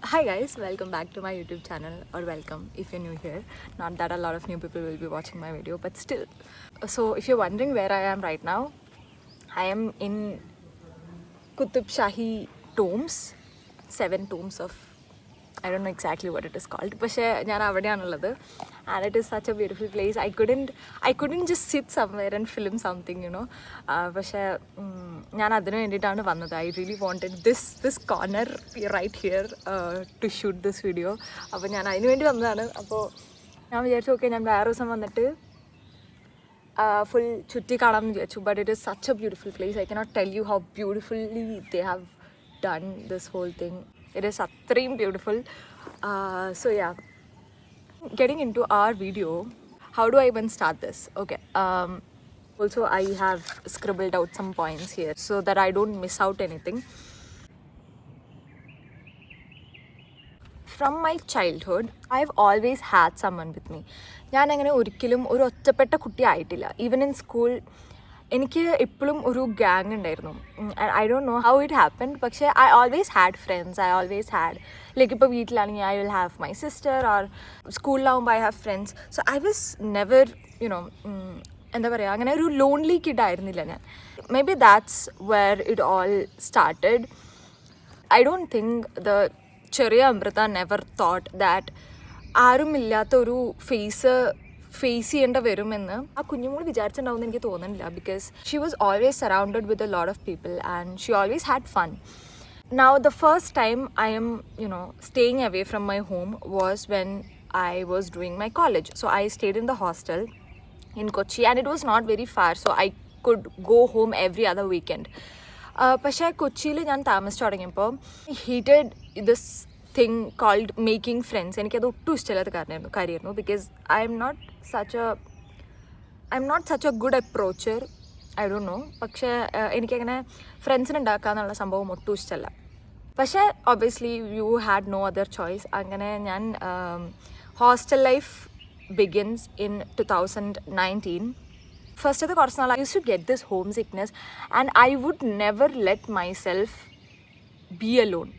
Hi guys, welcome back to my YouTube channel, or welcome if you're new here. Not that a lot of new people will be watching my video, but still. So if you're wondering where I am right now, I am in Qutub Shahi tombs, 7 tombs of, I don't know exactly what it is called, പക്ഷേ ഞാൻ അവിടെയാണുള്ളത്. And it is such a beautiful place. I couldn't just sit somewhere and film something, you know. പക്ഷേ ഞാൻ അതിന് വേണ്ടിയിട്ടാണ് വന്നത്. I really wanted this corner right here to shoot this video. അപ്പോൾ ഞാൻ അതിന് വേണ്ടി വന്നതാണ്. അപ്പോൾ ഞാൻ വിചാരിച്ചു ഓക്കെ ഞാൻ വേറെ ദിവസം വന്നിട്ട് full chutti കാണാമെന്ന് വിചാരിച്ചു. But it is such a beautiful place. I cannot tell you how beautifully they have done this whole thing. It is atreme beautiful. So yeah, getting into our video, how do I even start this? Okay. Also I have scribbled out some points here so that I don't miss out anything. From my childhood, I've always had someone with me. ഞാൻ അങ്ങനെ ഒരിക്കലും ഒരു ഒറ്റപ്പെട്ട കുട്ടി ആയിട്ടില്ല. Even in school എനിക്ക് എപ്പോഴും ഒരു ഗ്യാങ് ഉണ്ടായിരുന്നു. I don't know how it happened, പക്ഷേ I always had friends. I always had like ഇപ്പോൾ വീട്ടിലാണെങ്കിൽ I will have my sister, or സ്കൂളിലാവുമ്പോൾ I have friends. So I was never you know എന്താ പറയുക, അങ്ങനെ ഒരു ലോൺലി കിഡ് ആയിരുന്നില്ല ഞാൻ. Maybe that's where it all started. I don't think the ചെറിയ അമൃത നെവർ തോട്ട് ദാറ്റ് ആരുമില്ലാത്ത ഒരു ഫേസ് ചെയ്യേണ്ട വരുമെന്ന് ആ കുഞ്ഞുമോൾ വിചാരിച്ചിട്ടുണ്ടാവുമെന്ന് എനിക്ക് തോന്നുന്നില്ല. Because she was always surrounded with a lot of people and she always had fun. Now the first time I am staying away from my home was when I was doing my college. So I stayed in the hostel in Kochi, and it was not very far, so I could go home every other weekend. പക്ഷേ കൊച്ചിയിൽ ഞാൻ താമസിച്ചു തുടങ്ങിയപ്പോൾ hated this thing called making friends. എനിക്കത് ഒട്ടും ഇഷ്ടമില്ലാത്ത കാര്യമായിരുന്നു. Because I'm not such a good approacher. I don't know. പക്ഷേ എനിക്കങ്ങനെ ഫ്രണ്ട്സിന് ഉണ്ടാക്കുക എന്നുള്ള സംഭവം ഒട്ടും ഇഷ്ടമല്ല. പക്ഷേ obviously you had no other choice. അങ്ങനെ ഞാൻ ഹോസ്റ്റൽ ലൈഫ് ബിഗിൻസ് ഇൻ 2019. ഫസ്റ്റത്തെ കുറച്ച് നാൾ I used to get this home sickness, and I would never let myself be alone.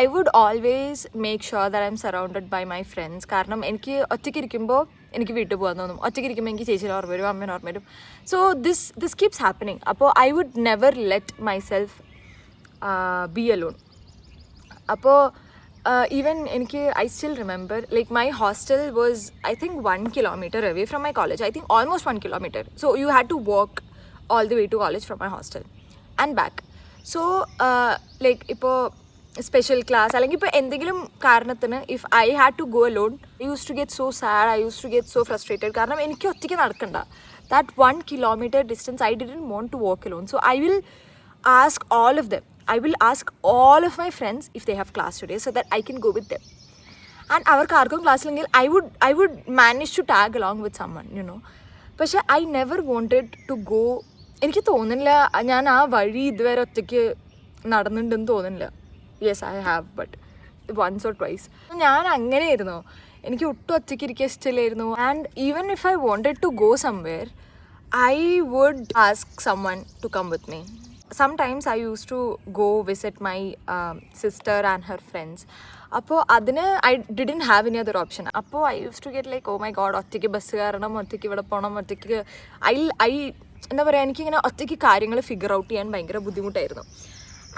I would always make sure that I'm surrounded by my friends. കാരണം എനിക്ക് ഒറ്റയ്ക്ക് ഇരിക്കുമ്പോൾ എനിക്ക് വീട്ടിൽ പോകാൻ തോന്നും. ഒറ്റയ്ക്ക് ഇരിക്കുമ്പോൾ എനിക്ക് ചേച്ചിയുടെ ഓർമ്മ വരും, അമ്മേനെ ഓർമ്മ വരും. So this keeps happening. അപ്പോൾ I would never let myself be alone. അപ്പോൾ ഈവൻ എനിക്ക് I still remember like my hostel was I think 1 kilometer away from my college. I think almost 1 kilometer. So you had to walk all the way to college from my hostel and back. So like ഇപ്പോൾ special class അല്ലെങ്കിൽ ഇപ്പോൾ എന്തെങ്കിലും കാരണത്തിന് if I had to go alone, I used to get so sad, I used to get so frustrated. കാരണം എനിക്ക് ഒറ്റയ്ക്ക് നടക്കണ്ട. That 1 kilometer distance I didn't want to walk alone. So I will ask all of them. I will ask all of my friends if they have class today so that I can go with them. And അവർക്ക് ആർക്കും ക്ലാസ്സിലെങ്കിൽ I would manage to tag along with someone, you know. പക്ഷേ I never wanted to go. എനിക്ക് തോന്നുന്നില്ല ഞാൻ ആ വഴി ഇതുവരെ ഒറ്റയ്ക്ക് നടന്നിട്ടുണ്ടെന്ന് തോന്നുന്നില്ല. Yes I have, but once or twice. ഞാൻ അങ്ങനെയായിരുന്നു. എനിക്ക് ഒട്ടും ഒറ്റയ്ക്ക് ഇരിക്കാൻ ഇഷ്ടമില്ലായിരുന്നു. And even if I wanted to go somewhere, I would ask someone to come with me. Sometimes I used to go visit my sister and her friends. അപ്പോൾ അതിന് I didn't have any other option. അപ്പോൾ I used to get like oh my God, ഒറ്റയ്ക്ക് bus കയറണം, ഒറ്റയ്ക്ക് ഇവിടെ പോകണം, ഒറ്റയ്ക്ക് I എന്താ പറയുക, എനിക്കിങ്ങനെ ഒറ്റയ്ക്ക് കാര്യങ്ങൾ ഫിഗർ ഔട്ട് ചെയ്യാൻ ഭയങ്കര ബുദ്ധിമുട്ടായിരുന്നു.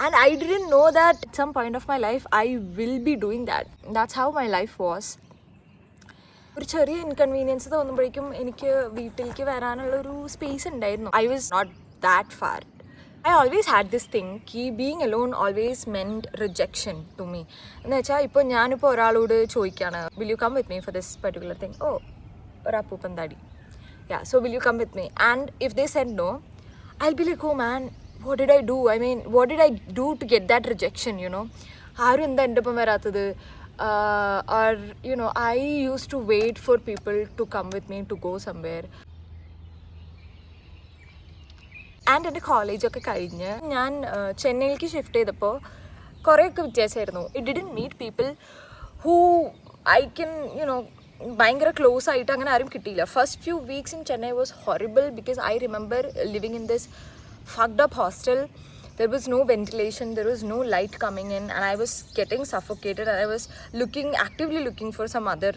And I didn't know that at some point of my life I will be doing that. That's how my life was. ഒരു ചെറിയ ഇൻകൺവീനിയൻസ് തോന്നുമ്പോഴേക്കും എനിക്ക് വീട്ടിലേക്ക് വരാനുള്ളൊരു സ്പേസ് ഉണ്ടായിരുന്നു. I was not that far. I always had this thing ki being alone always meant rejection to me. എന്ന് വെച്ചാൽ ഇപ്പോൾ ഞാനിപ്പോൾ ഒരാളോട് ചോദിക്കുകയാണ്, will you come with me for this particular thing? Oh, ഒരു അപ്പൂപ്പൻ താടി, yeah, so will you come with me? And if they said no, I'll be like, oh man, what did I do? I mean, what did I do to get that rejection, you know? ആരും എന്താ എൻ്റെ ഒപ്പം വരാത്തത്? Or you know, I used to wait for people to come with me to go somewhere. And എൻ്റെ കോളേജൊക്കെ കഴിഞ്ഞ് ഞാൻ ചെന്നൈയിലേക്ക് ഷിഫ്റ്റ് ചെയ്തപ്പോൾ കുറേയൊക്കെ വ്യത്യാസമായിരുന്നു. It didn't meet people who I can ഭയങ്കര ക്ലോസ് ആയിട്ട് അങ്ങനെ ആരും കിട്ടിയില്ല. First few weeks in Chennai was horrible because I remember living in this fucked up hostel. There was no ventilation, there was no light coming in, and I was getting suffocated, and I was actively looking for some other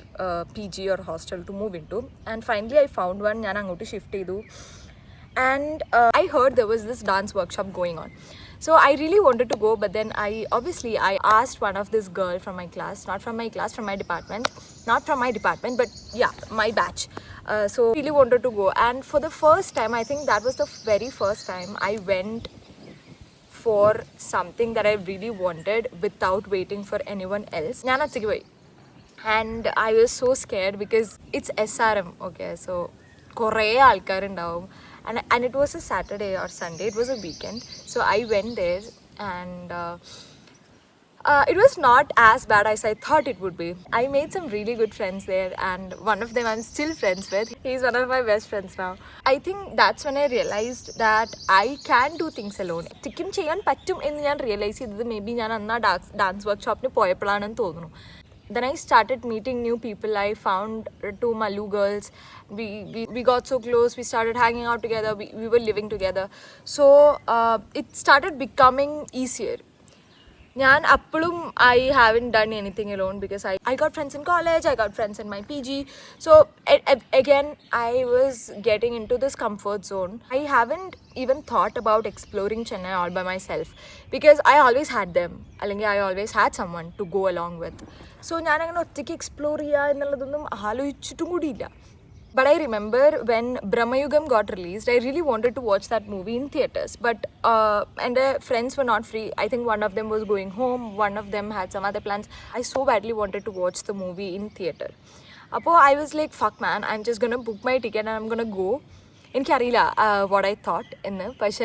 PG or hostel to move into. And finally I found one. ഞാൻ അങ്ങോട്ട് shift ചെയ്തു. And I heard there was this dance workshop going on. So I really wanted to go, but then I asked one of this girl from my class, not from my class, from my department, but yeah, my batch. So I really wanted to go, and for the first time, I think that was the very first time I went for something that I really wanted without waiting for anyone else. ഞാൻ ഒറ്റയ്ക്ക് പോയി. And I was so scared because it's SRM, okay, so കുറേ ആൾക്കാരുണ്ടാവും. And it was a Saturday or Sunday, it was a weekend. So I went there, and it was not as bad as I thought it would be. I made some really good friends there, and one of them I'm still friends with. He's one of my best friends now. I think that's when I realized that I can do things alone. Tikkum cheyan pattum ennu njan realize cheythathu maybe njan anna dance workshop nu poyappalanu thonunu. Then I started meeting new people. I found two Malu girls. We got so close. We started hanging out together. We were living together. So it started becoming easier. I haven't done anything alone because I got friends in college, I got friends in my PG. So again, I was getting into this comfort zone. I haven't even thought about exploring Chennai all by myself because I always had them. I always had someone to go along with. So I explore it. But I remember when Brahmayugam got released, I really wanted to watch that movie in theatres. But and friends were not free. I think one of them was going home. One of them had some other plans. I so badly wanted to watch the movie in theatre. Apo I was like, fuck man, I'm just gonna book my ticket and I'm gonna go. In Kerala, what I thought. But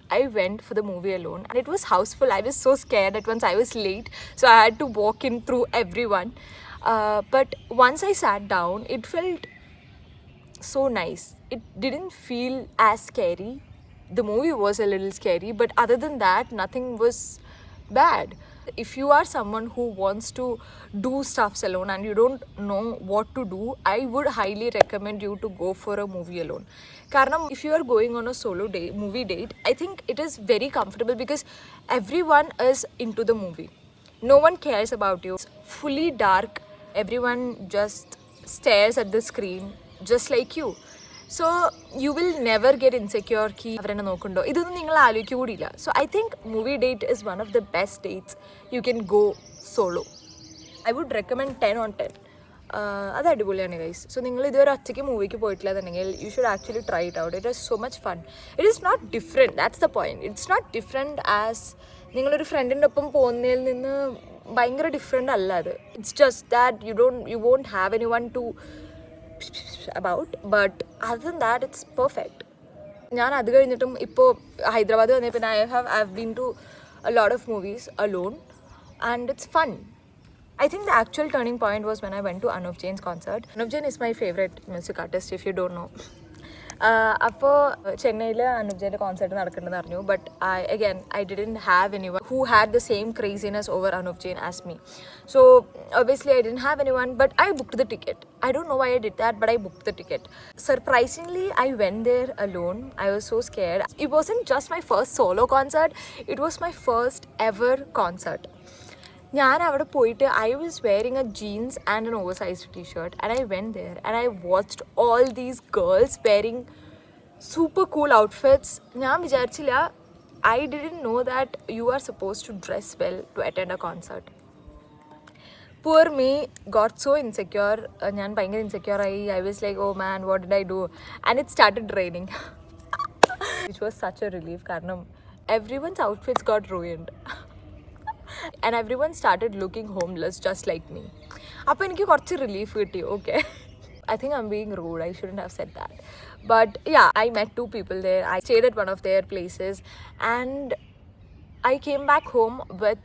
I went for the movie alone. And it was houseful. I was so scared at once. I was late. So I had to walk in through everyone. But once I sat down, it felt so nice. It didn't feel as scary. The movie was a little scary, but other than that, nothing was bad. If you are someone who wants to do stuffs alone and you don't know what to do, I would highly recommend you to go for a movie alone. Karanam, if you are going on a solo movie date, I think it is very comfortable because everyone is into the movie. No one cares about you. It's fully dark. Everyone just stares at the screen just like you. So you will never get insecure ki avarana nokkundo idonu ningal aalokikudilla. So I think movie date is one of the best dates you can go solo. I would recommend 10 on 10. അത് അടിപൊളിയാണ് guys. So നിങ്ങൾ ഇതുവരെ ഒറ്റയ്ക്ക് മൂവിക്ക് പോയിട്ടില്ലെന്നുണ്ടെങ്കിൽ you should actually try it out. It is so much fun. It is not different, that's the point. It's not different as നിങ്ങളൊരു ഫ്രണ്ടിൻ്റെ ഒപ്പം പോകുന്നതിൽ നിന്ന് ഭയങ്കര ഡിഫറെൻ്റ് അല്ല അത്. It's just that you won't have anyone to about, but other than that it's perfect. ഞാൻ അത് കഴിഞ്ഞിട്ടും ഇപ്പോൾ ഹൈദരാബാദ് വന്നേ പിന്നെ I've been to a lot of movies alone and it's fun. I think the actual turning point was when I went to Anuv Jain's concert. Anuv Jain is my favorite music artist if you don't know. അപ്പോൾ ചെന്നൈയിൽ Anoop ജെയിൻ്റെ concert നടക്കുന്നുണ്ടെന്ന് അറിഞ്ഞു. But I didn't have anyone who had the same craziness over Anup Jain as me. So obviously I didn't have anyone, but I booked the ticket. I don't know why I did that, but I booked the ticket. Surprisingly, I went there alone. I was so scared. It wasn't just my first solo concert, it was my first ever concert. ഞാൻ അവിടെ പോയിട്ട് I was wearing a jeans and an oversized t-shirt and I went there and I watched all these girls wearing super cool outfits. ഞാൻ വിചാരിച്ചില്ല, I didn't know that you are supposed to dress well to attend a concert. Poor me got so insecure. ഞാൻ ഭയങ്കര insecure ആയി. I was like, oh man, what did I do? And it started raining. Which was such a relief കാരണം everyone's outfits got ruined. And everyone started looking homeless just like me. അപ്പോൾ എനിക്ക് കുറച്ച് relief കിട്ടി. Okay, I think I'm being rude. I shouldn't have said that. But yeah, I met two people there. I stayed at one of their places and I came back home with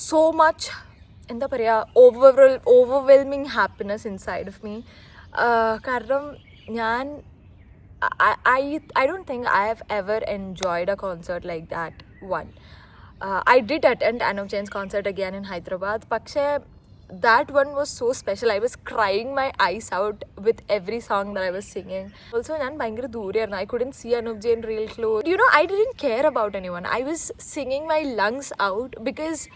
so much എന്താ പറയുക overwhelming happiness inside of me. കാരണം ഞാൻ I don't think I have ever enjoyed a concert like that one. I did attend Anup Jain's concert again in Hyderabad, പക്ഷേ that one was so special. I was crying my eyes out with every song that I was singing. Also, I couldn't see Anup Jain real close. You know, I didn't care about anyone. I was singing my lungs out because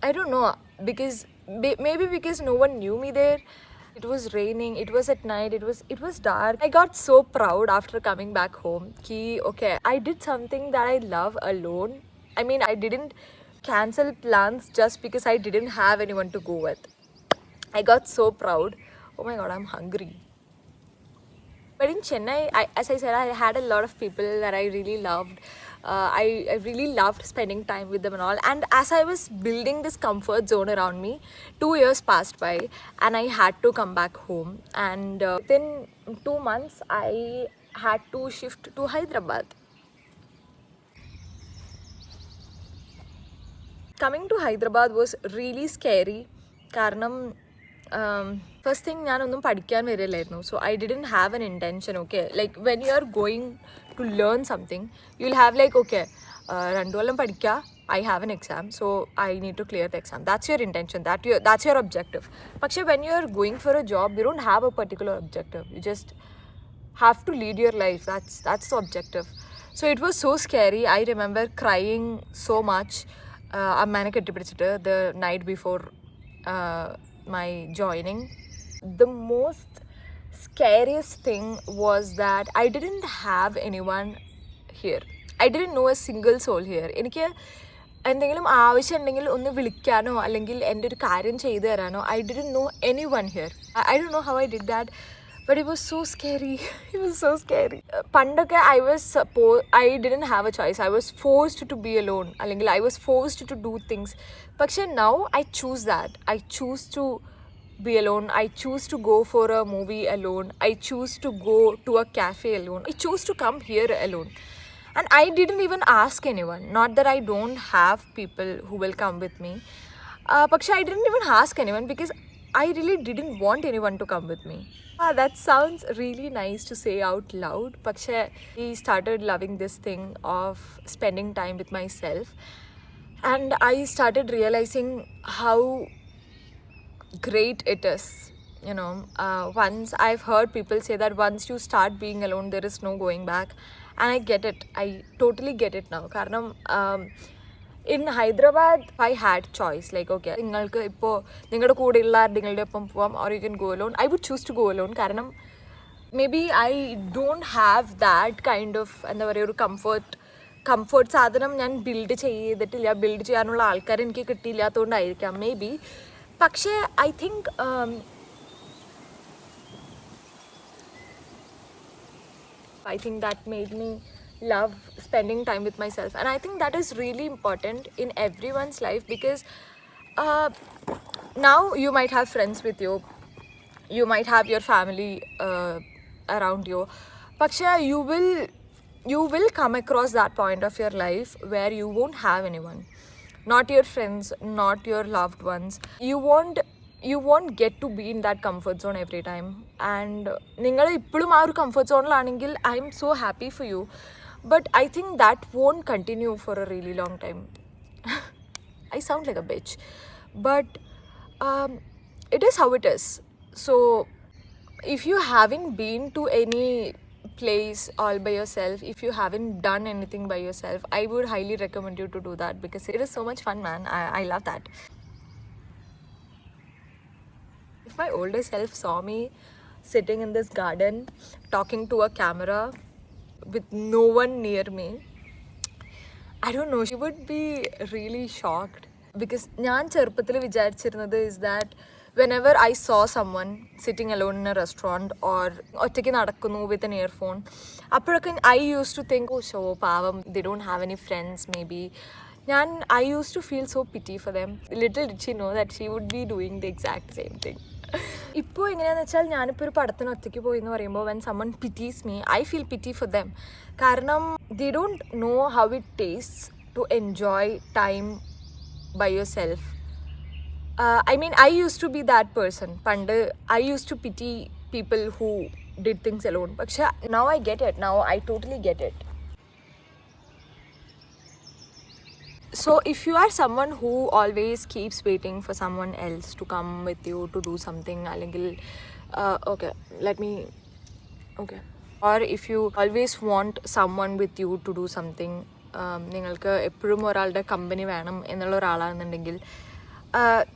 I don't know, because maybe because no one knew me there. It was raining, it was at night, it was dark. I got so proud after coming back home. Okay, I did something that I love alone. I mean, I didn't cancel plans just because I didn't have anyone to go with. I got so proud. Oh my god, I'm hungry. But in Chennai, as I said, I had a lot of people that I really loved. I really loved spending time with them and all. And as I was building this comfort zone around me, 2 years passed by and I had to come back home. And within 2 months, I had to shift to Hyderabad. Coming to Hyderabad was really scary. Karanam, first thing, so I didn't have an intention. Okay, like when you are going to learn something, you'll have like, okay, I have an exam, so I need to clear the exam. That's your intention. That's your objective. But when you are going for a job, you don't have a particular objective. You just have to lead your life. That's the objective. So it was so scary. I remember crying so much. The night before my joining. The most scariest thing was that I didn't have anyone here. I didn't know a single soul here. എനിക്ക് എന്തെങ്കിലും ആവശ്യമുണ്ടെങ്കിൽ ഒന്ന് വിളിക്കാനോ അല്ലെങ്കിൽ എൻ്റെ ഒരു കാര്യം ചെയ്തു തരാനോ I didn't know anyone here. I don't know how I did that. But it was so scary. It was so scary. Pandaka, I didn't have a choice. I was forced to be alone. I was forced to do things. But now I choose that. I choose to be alone. I choose to go for a movie alone. I choose to go to a cafe alone. I choose to come here alone. And I didn't even ask anyone. Not that I don't have people who will come with me. But I didn't even ask anyone because I really didn't want anyone to come with me. That sounds really nice to say out loud. But I started loving this thing of spending time with myself. And I started realizing how great it is. You know, once I've heard people say that once you start being alone, there is no going back. And I get it. I totally get it now. Karanam, in Hyderabad, I had choice. Like, okay, or you can go alone. I would choose to go alone. Karanam, maybe I don't have that kind of comfort സാധനം ഞാൻ build ചെയ്യാനുള്ള ആൾക്കാർ എനിക്ക് കിട്ടിയില്ലാത്തതുകൊണ്ടായിരിക്കാം maybe. പക്ഷേ I think that made me love spending time with myself, and I think that is really important in everyone's life because now you might have friends with you, you might have your family around you, but you will come across that point of your life where you won't have anyone, not your friends, not your loved ones. You won't get to be in that comfort zone every time. And നിങ്ങൾ ഇപ്പോഴും ആ ഒരു comfort zoneലാണെങ്കിൽ I am so happy for you. But I think that won't continue for a really long time. I sound like a bitch. But it is how it is. So if you haven't been to any place all by yourself, if you haven't done anything by yourself, I would highly recommend you to do that because it is so much fun, man. I love that. If my older self saw me sitting in this garden talking to a camera with no one near me, I don't know, she would be really shocked. Because ഞാൻ ചെറുപ്പത്തിൽ വിചാരിച്ചിരുന്നത് is that whenever I saw someone sitting alone in a restaurant or ഒറ്റയ്ക്ക് നടക്കുന്നു with an earphone, അപ്പോഴൊക്കെ I used to think, oh, so പാവം, they don't have any friends maybe. I used to feel so pity for them. Little did she know that she would be doing the exact same thing. ഇപ്പോൾ എങ്ങനെയാണെന്ന് വെച്ചാൽ ഞാനിപ്പോൾ ഒരു പടത്തിന് ഒറ്റയ്ക്ക് പോയി എന്ന് പറയുമ്പോൾ when someone pities me, I feel pity for them. കാരണം they don't know how it tastes to enjoy time by yourself. I mean, I used to be that person. Pande, I used to pity people who did things alone. But now I get it. Now I totally get it. So if you are someone who always keeps waiting for someone else to come with you to do something, okay, let me, okay. Or if you always want someone with you to do something, നിങ്ങൾക്ക് എപ്പോഴും ഒരാളുടെ company വേണം എന്നുള്ള ഒരാളാണെന്നുണ്ടെങ്കിൽ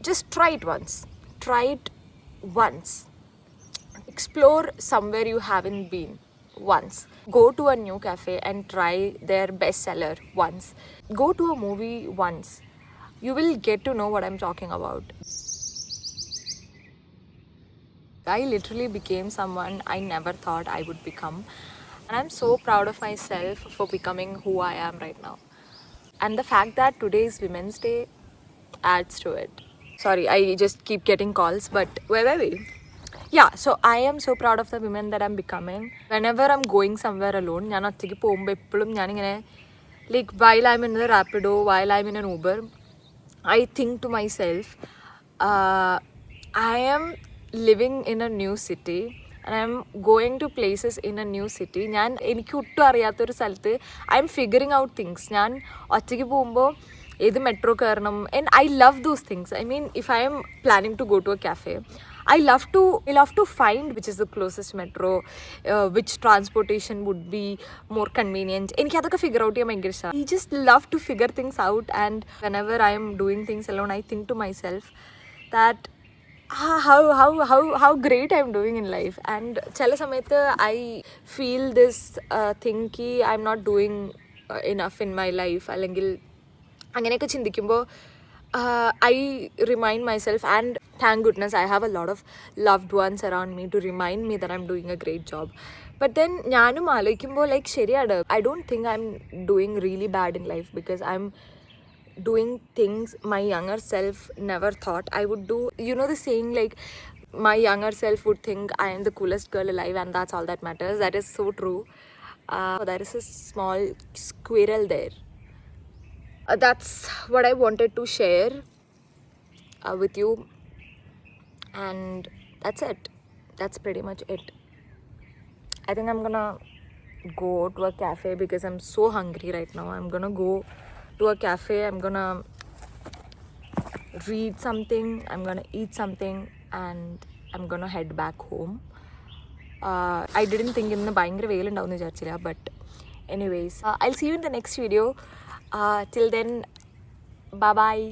just try it once. Try it once. Explore somewhere you haven't been once. Go to a new cafe and try their bestseller once. Go to a movie once. You will get to know what I'm talking about. I literally became someone I never thought I would become. And I'm so proud of myself for becoming who I am right now. And the fact that today is Women's Day adds to it. Sorry, I just keep getting calls, but where were we? Yeah, so I am so proud of the women that I'm becoming. Whenever I'm going somewhere alone, ഞാൻ ഒറ്റയ്ക്ക് പോകുമ്പോൾ എപ്പോഴും ഞാനിങ്ങനെ like while I'm in a Rapido, while I'm in an Uber, I think to myself, I am living in a new city and I'm going to places in a new city. ഞാൻ എനിക്ക് ഒട്ടും അറിയാത്തൊരു സ്ഥലത്ത് I'm figuring out things. ഞാൻ ഒറ്റയ്ക്ക് പോകുമ്പോൾ ഏത് metro കയറണം, and I love those things. I mean if I'm planning to go to a cafe, I love to find which is the closest metro, which transportation would be more convenient. എനിക്ക് അതൊക്കെ figure out ചെയ്യാൻ ഭയങ്കര ഇഷ്ടമാണ്. I just love to figure things out, and whenever I am doing things alone, I think to myself that how great I'm doing in life. And ചില സമയത്ത് I feel this thing ki I'm not doing enough in my life, അല്ലെങ്കിൽ അങ്ങനെയൊക്കെ ചിന്തിക്കുമ്പോൾ I remind myself, and thank goodness I have a lot of loved ones around me to remind me that I'm doing a great job. But then ഞാനും ആലോചിക്കുമ്പോൾ like ശരിയാണ്, I don't think I'm doing really bad in life because I'm doing things my younger self never thought I would do. You know the saying, like my younger self would think I am the coolest girl alive and that's all that matters. That is so true. There is a small squirrel there. That's what I wanted to share with you, and that's it. That's pretty much it. I think I'm gonna go to a cafe because I'm so hungry right now. I'm gonna go to a cafe, I'm gonna read something, I'm gonna eat something, and I'm gonna head back home. I didn't think in the ഭയങ്കര വെയിലുണ്ടാവുമെന്ന് വിചാരിച്ചില്ല, but anyways, I'll see you in the next video. Till then, bye bye.